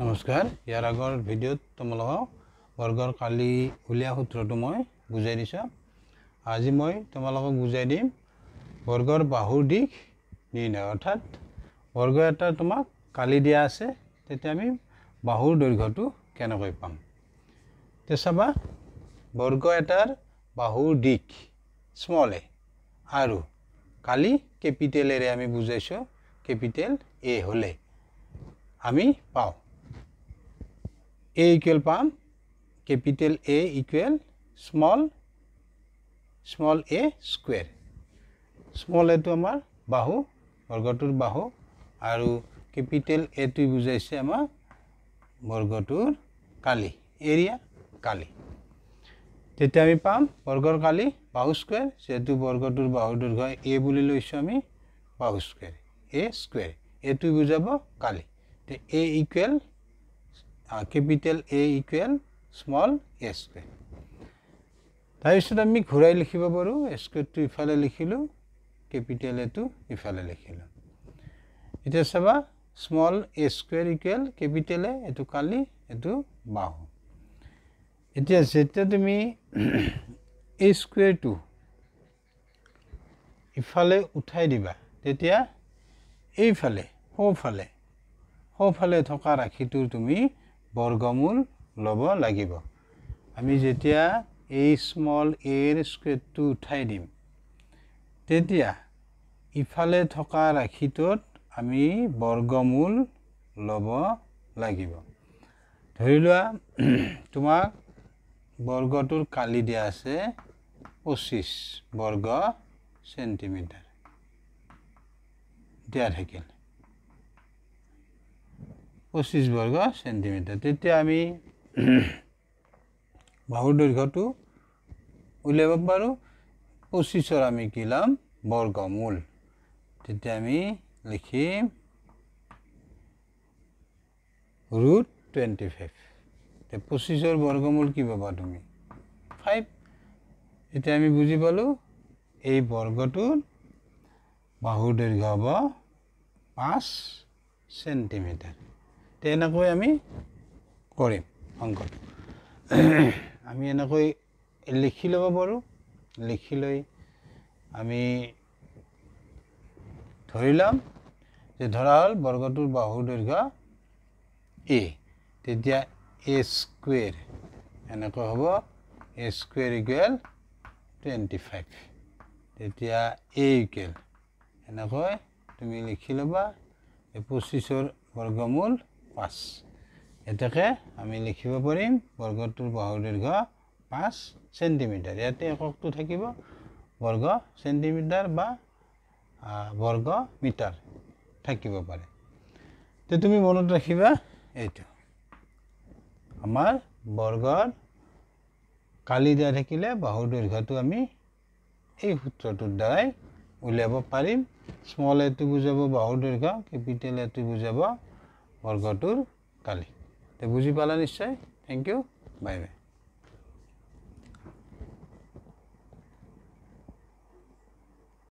নমস্কাৰ ইয়াৰ আগৰ ভিডিঅ'ত তোমালোকক বৰ্গৰ কালি উলিয়া সূত্ৰটো মই বুজাই দিছো। আজি মই তোমালোকক বুজাই দিম বৰ্গৰ বাহুৰ দিশ নিৰ্ণয়। অৰ্থাৎ বৰ্গ এটা তোমাক কালি দিয়া আছে, তেতিয়া আমি বাহুৰ দৈৰ্ঘ্যটো কেনেকৈ পাম। তে চাবা, বৰ্গ এটাৰ বাহুৰ দিশ স্মল এ আৰু কালি কেপিটেল এৰে আমি বুজাইছো। কেপিটেল এ হলে আমি পাওঁ a ইকুৱেল পাম capital A equal small a square. Small এটো আমাৰ বাহু, বৰ্গটোৰ বাহু, আৰু কেপিটেল A টো বুজাইছে আমাৰ বৰ্গটোৰ কালি, এৰিয়া কালি। তেতিয়া আমি পাম বৰ্গৰ কালি বাহু স্কুৱেৰ, যেহেতু বৰ্গটোৰ বাহুৰ দৈৰ্ঘ্য a বুলি লৈছো আমি, বাহু স্কুৱেৰ a স্কুৱেৰ, a টো বুজাব কালি। তে a equal capital A equal small a square. তাৰপিছত আমি ঘূৰাই লিখিব পাৰোঁ, স্কুৱেৰটো ইফালে লিখিলো, কেপিটেল A টো ইফালে লিখিলো। এতিয়া চাবা, small a square equal capital A, এটো কালি, এটো বাহু। এতিয়া যেতিয়া তুমি a স্কুৱেৰটো ইফালে উঠাই দিবা, তেতিয়া এইফালে সোঁফালে থকা ৰাশিটোৰ তুমি বৰ্গমূল ল'ব লাগিব। আমি যেতিয়া এই স্মল a ৰ স্কুৱেৰটো উঠাই দিম, তেতিয়া ইফালে থকা ৰাশিটোত আমি বৰ্গমূল ল'ব লাগিব। ধৰি লোৱা তোমাক বৰ্গটোৰ কালি দিয়া আছে 25 বৰ্গ সেন্টিমিটাৰ দিয়া থাকিল, 25 বৰ্গ সেন্টিমিটাৰ। তেতিয়া আমি বাহুৰ দৈৰ্ঘ্যটো উলিয়াব পাৰোঁ। 25ৰ আমি কি ল'ম? বৰ্গমূল। তেতিয়া আমি লিখিম √25। 25ৰ বৰ্গমূল কি পাবা তুমি? 5। এতিয়া আমি বুজি পালো এই বৰ্গটোৰ বাহুৰ দৈৰ্ঘ্য হ'ব 5 সেন্টিমিটাৰ। তেনেকৈ আমি কৰিম অংকটো। আমি এনেকৈ লিখি ল'ব পাৰোঁ। লিখি লৈ আমি ধৰি ল'ম যে ধৰা হ'ল বৰ্গটোৰ বাহুৰ দৈৰ্ঘ্য a, তেতিয়া a স্কুৱেৰ এনেকৈ হ'ব a স্কুৱেৰ ইকুৱেল 25। তেতিয়া a ইকুৱেল এনেকৈ তুমি লিখি ল'বা 25ৰ বৰ্গমূল 5। এটাকে আমি লিখিব পাৰিম বৰ্গটোৰ বাহুৰ দৈৰ্ঘ্য 5 সেন্টিমিটাৰ। ইয়াতে এককটো থাকিব বৰ্গ সেন্টিমিটাৰ বা বৰ্গ মিটাৰ থাকিব পাৰে। তে তুমি মনত ৰাখিবা এইটো আমাৰ বৰ্গৰ কালি দিয়া থাকিলে বাহুৰ দৈৰ্ঘ্যটো আমি এই সূত্ৰটোৰ দ্বাৰাই উলিয়াব পাৰিম। স্মল a টো বুজাব বাহুৰ দৈৰ্ঘ্য, কেপিটেল A টো বুজাব বৰ্গটোৰ কালি। তে বুজি পালা নিশ্চয়। Thank you, bye by.